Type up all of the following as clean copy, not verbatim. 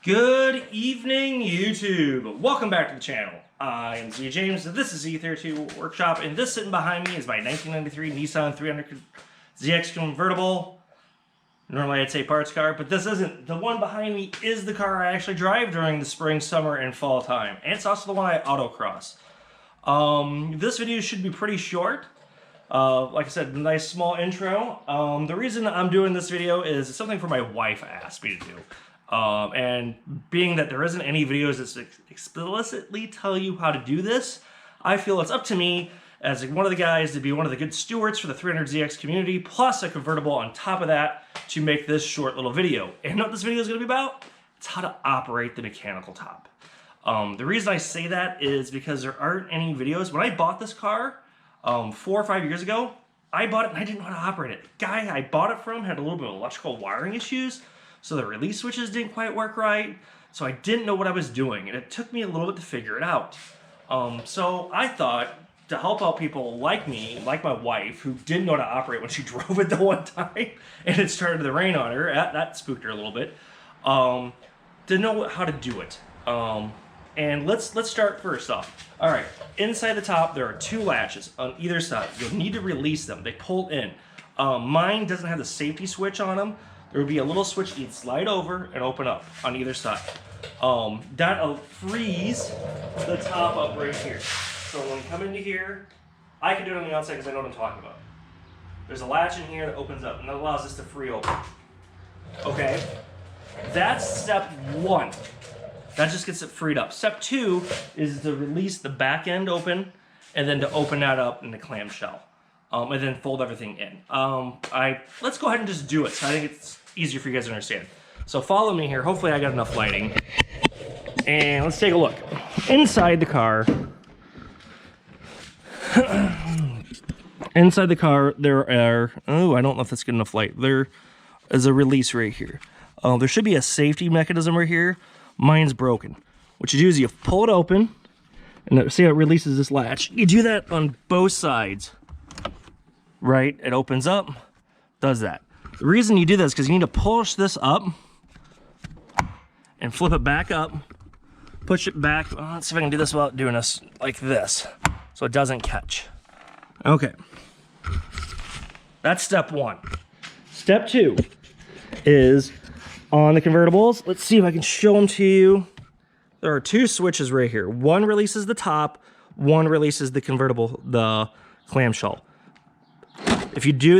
Good evening, YouTube. Welcome back to the channel. I am Z James, and this is Z32 Workshop, and this sitting behind me is my 1993 Nissan 300 ZX Convertible. Normally I'd say parts car, but this isn't. The one behind me is the car I actually drive during the spring, summer, and fall time. And it's also the one I autocross. This video should be pretty short. Like I said, a nice small intro. The reason I'm doing this video is something for my wife asked me to do. And being that there isn't any videos that explicitly tell you how to do this, I feel it's up to me as one of the guys to be one of the good stewards for the 300ZX community, plus a convertible on top of that to make this short little video. And you know what this video is going to be about? It's how to operate the mechanical top. The reason I say that is because there aren't any videos. When I bought this car 4 or 5 years ago, I bought it and I didn't know how to operate it. The guy I bought it from had a little bit of electrical wiring issues. So the release switches didn't quite work right, so I didn't know what I was doing, and it took me a little bit to figure it out. So I thought, to help out people like me, like my wife, who didn't know how to operate when she drove it the one time, and it started to rain on her, that spooked her a little bit, to know how to do it. And let's start first off. All right, inside the top, there are 2 latches on either side. You'll need to release them. They pull in. Mine doesn't have the safety switch on them. There would be a little switch you'd slide over and open up on either side. That'll freeze the top up right here. So when you come into here, I can do it on the outside because I know what I'm talking about. There's a latch in here that opens up and that allows this to free open. Okay, that's step 1. That just gets it freed up. Step 2 is to release the back end open and then to open that up in the clamshell. And then fold everything in. Let's go ahead and just do it. So I think it's easier for you guys to understand. So follow me here. Hopefully I got enough lighting. And let's take a look. Inside the car. Inside the car, there are... Oh, I don't know if that's good enough light. There is a release right here. There should be a safety mechanism right here. Mine's broken. What you do is you pull it open. And see how it releases this latch. You do that on both sides. Right, it opens up, does that. The reason you do this is because you need to push this up and flip it back up, push it back. Well, let's see if I can do this without doing this like this, so it doesn't catch. Okay, that's step 1. Step 2 is on the convertibles. Let's see if I can show them to you. There are 2 switches right here. One releases the top, one releases the convertible, the clamshell. If you do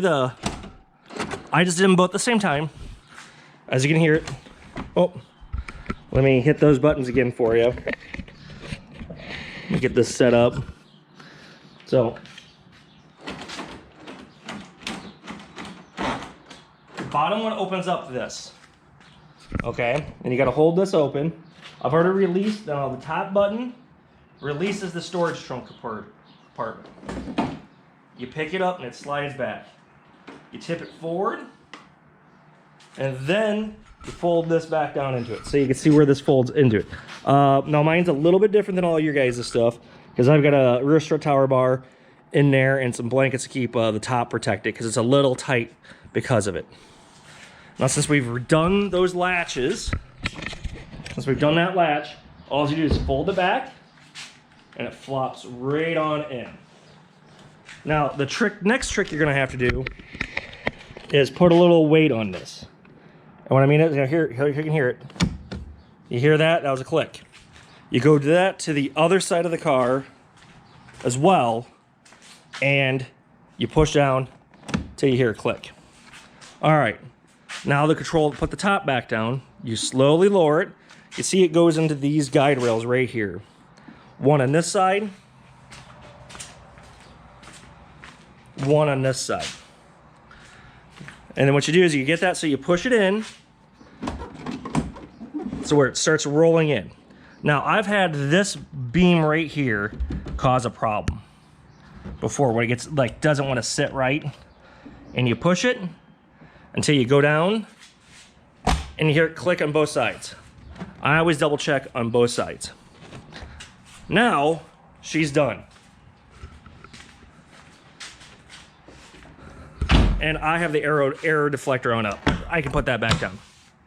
I just did them both at the same time. As you can hear it. Oh, let me hit those buttons again for you. Let me get this set up. So, the bottom one opens up this. Okay, and you gotta hold this open. I've already released, now the top button releases the storage trunk compartment. You pick it up and it slides back. You tip it forward, and then you fold this back down into it. So you can see where this folds into it. Now mine's a little bit different than all your guys' stuff, because I've got a rear strut tower bar in there and some blankets to keep the top protected, because it's a little tight because of it. Now since we've done those latches, since we've done that latch, all you do is fold it back, and it flops right on in. Now, the next trick you're going to have to do is put a little weight on this. And what I mean is, you can hear it. You hear that? That was a click. You go to that to the other side of the car as well, and you push down till you hear a click. All right. Now the control, put the top back down. You slowly lower it. You see it goes into these guide rails right here. One on this side. One on this side. And then what you do is you get that, so you push it in so where it starts rolling in. Now I've had this beam right here cause a problem before, when it gets like doesn't want to sit right, and you push it until you go down and you hear it click on both sides. I always double check on both sides. Now she's done. And I have the air deflector on up. I can put that back down.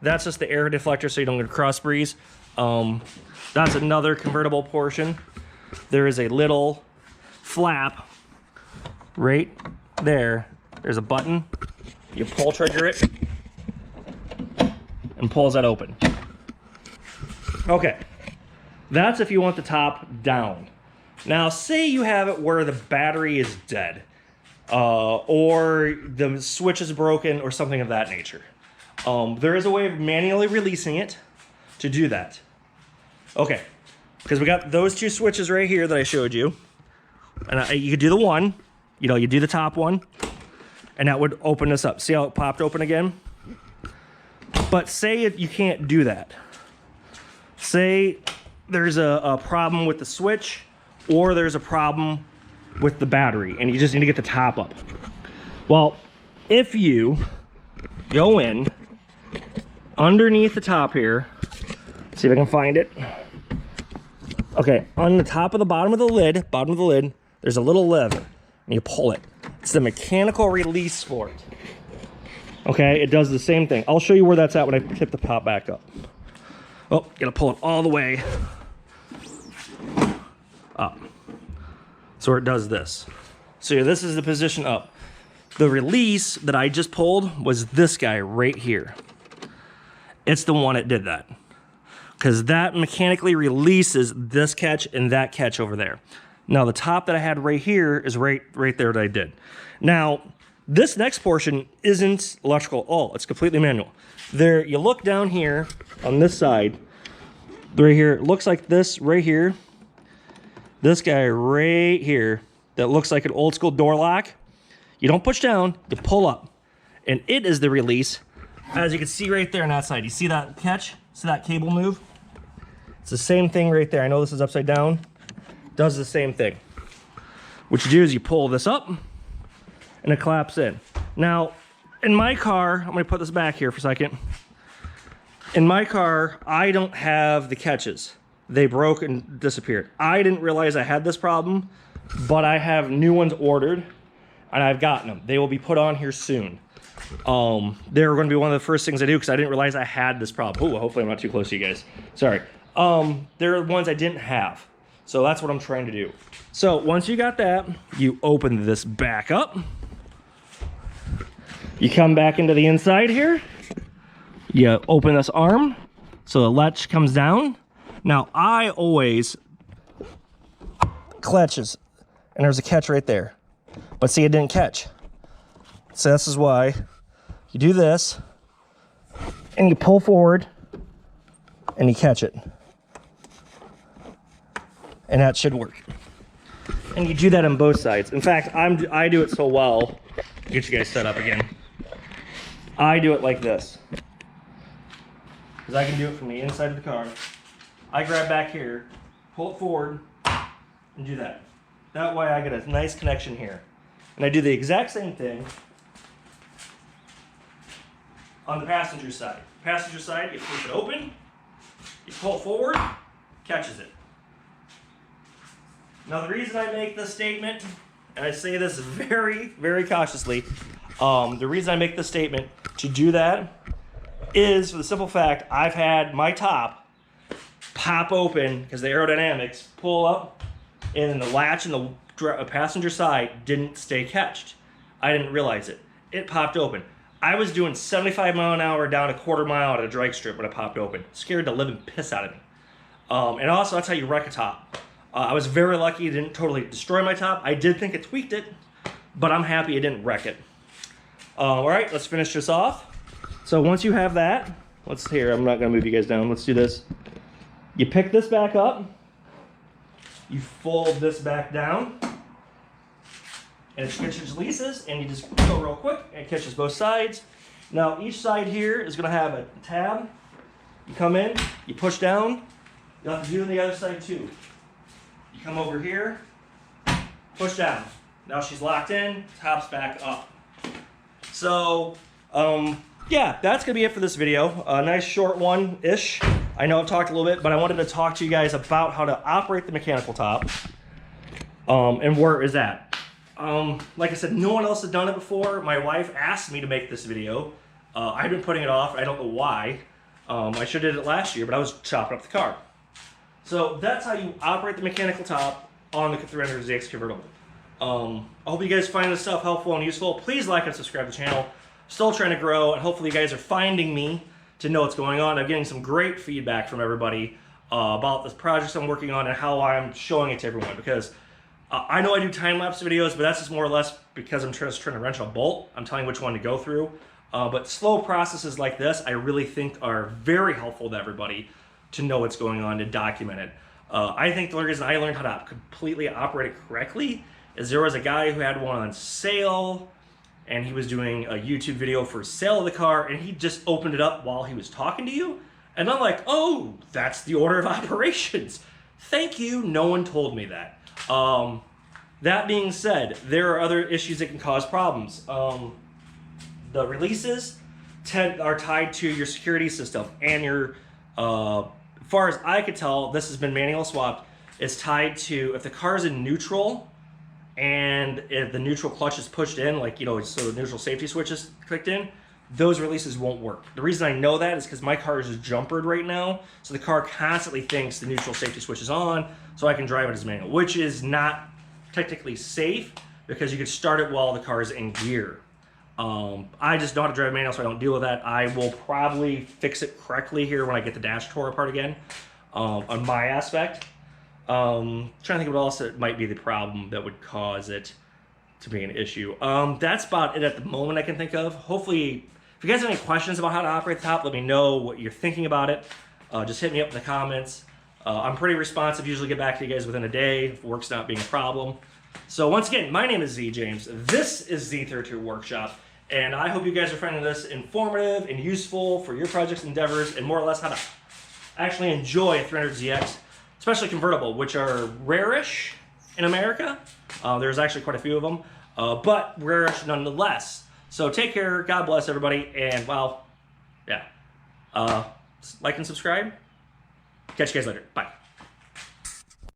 That's just the air deflector so you don't get a cross breeze. That's another convertible portion. There is a little flap right there. There's a button. You pull trigger it and pulls that open. Okay, that's if you want the top down. Now, say you have it where the battery is dead, or the switch is broken or something of that nature. There is a way of manually releasing it to do that. Okay, because we got those two switches right here that I showed you. And you could do the one, you do the top one, and that would open this up. See how it popped open again? But say you can't do that. Say there's a problem with the switch, or there's a problem with the battery, and you just need to get the top up. Well, if you go in underneath the top here, see if I can find it. Okay, on the top of the bottom of the lid, there's a little lever, and you pull it. It's the mechanical release for it. Okay, it does the same thing. I'll show you where that's at when I tip the top back up. Oh, gotta pull it all the way up. So it does this. So this is the position up. The release that I just pulled was this guy right here. It's the one that did that, because that mechanically releases this catch and that catch over there. Now the top that I had right here is right there that I did. Now this next portion isn't electrical at all. It's completely manual. There, you look down here on this side, right here, it looks like this right here. This guy right here that looks like an old school door lock. You don't push down, you pull up, and it is the release. As you can see right there on that side, you see that catch? See that cable move? It's the same thing right there. I know this is upside down. Does the same thing. What you do is you pull this up and it claps in. Now, in my car, I'm gonna put this back here for a second. In my car, I don't have the catches. They broke and disappeared. I didn't realize I had this problem, but I have new ones ordered and I've gotten them. They will be put on here soon. They're going to be one of the first things I do because I didn't realize I had this problem. Ooh, hopefully I'm not too close to you guys. Sorry. They're ones I didn't have. So that's what I'm trying to do. So once you got that, you open this back up. You come back into the inside here. You open this arm so the latch comes down. Now I always clutches, and there's a catch right there. But see, it didn't catch. So this is why you do this, and you pull forward, and you catch it. And that should work. And you do that on both sides. In fact, I do it so well. Get you guys set up again. I do it like this, because I can do it from the inside of the car. I grab back here, pull it forward, and do that. That way I get a nice connection here. And I do the exact same thing on the passenger side. Passenger side, you push it open, you pull it forward, catches it. Now the reason I make this statement, and I say this very, very cautiously, the reason I make this statement to do that is for the simple fact I've had my top pop open because the aerodynamics pull up, and the latch in the passenger side didn't stay catched. I didn't realize it. It popped open. I was doing 75 mile an hour down a quarter mile at a drag strip when it popped open. Scared the living piss out of me. And also, that's how you wreck a top. I was very lucky it didn't totally destroy my top. I did think it tweaked it, but I'm happy it didn't wreck it. All right, let's finish this off. So once you have that, I'm not gonna move you guys down. Let's do this. You pick this back up, you fold this back down, and it catches releases, and you just go real quick, and it catches both sides. Now each side here is gonna have a tab. You come in, you push down, you'll have to do it on the other side too. You come over here, push down. Now she's locked in, top's back up. So, yeah, that's gonna be it for this video. A nice short one-ish. I know I've talked a little bit, but I wanted to talk to you guys about how to operate the mechanical top, and where it is at. Like I said, no one else had done it before. My wife asked me to make this video. I've been putting it off. I don't know why. I should have did it last year, but I was chopping up the car. So that's how you operate the mechanical top on the 300ZX convertible. I hope you guys find this stuff helpful and useful. Please like and subscribe to the channel. Still trying to grow, and hopefully you guys are finding me to know what's going on. I'm getting some great feedback from everybody about the projects I'm working on and how I'm showing it to everyone, because I know I do time-lapse videos, but that's just more or less because I'm just trying to wrench a bolt. I'm telling which one to go through. But slow processes like this, I really think are very helpful to everybody to know what's going on, to document it. I think the reason I learned how to completely operate it correctly is there was a guy who had one on sale, and he was doing a YouTube video for sale of the car, and he just opened it up while he was talking to you. And I'm like, oh, that's the order of operations. Thank you, no one told me that. That being said, there are other issues that can cause problems. The releases are tied to your security system, and your, as far as I could tell, this has been manual swapped. It's tied to if the car's in neutral, and if the neutral clutch is pushed in, like, you know, so the neutral safety switch is clicked in, those releases won't work. The reason I know that is because my car is jumpered right now, so the car constantly thinks the neutral safety switch is on, so I can drive it as manual, which is not technically safe because you could start it while the car is in gear. I just know how to drive manual, so I don't deal with that. I will probably fix it correctly here when I get the dash tore apart again, on my aspect. Trying to think of what else it might be the problem that would cause it to be an issue. That's about it at the moment I can think of. Hopefully, if you guys have any questions about how to operate the top, let me know what you're thinking about it. Just hit me up in the comments. I'm pretty responsive, usually get back to you guys within a day if work's not being a problem. So once again, my name is Z James. This is Z32 Workshop, and I hope you guys are finding this informative and useful for your projects endeavors, and more or less how to actually enjoy a 300ZX, especially convertible, which are rare-ish in America. There's actually quite a few of them, but rare-ish nonetheless. So take care, God bless everybody, and well, yeah. Like and subscribe. Catch you guys later. Bye.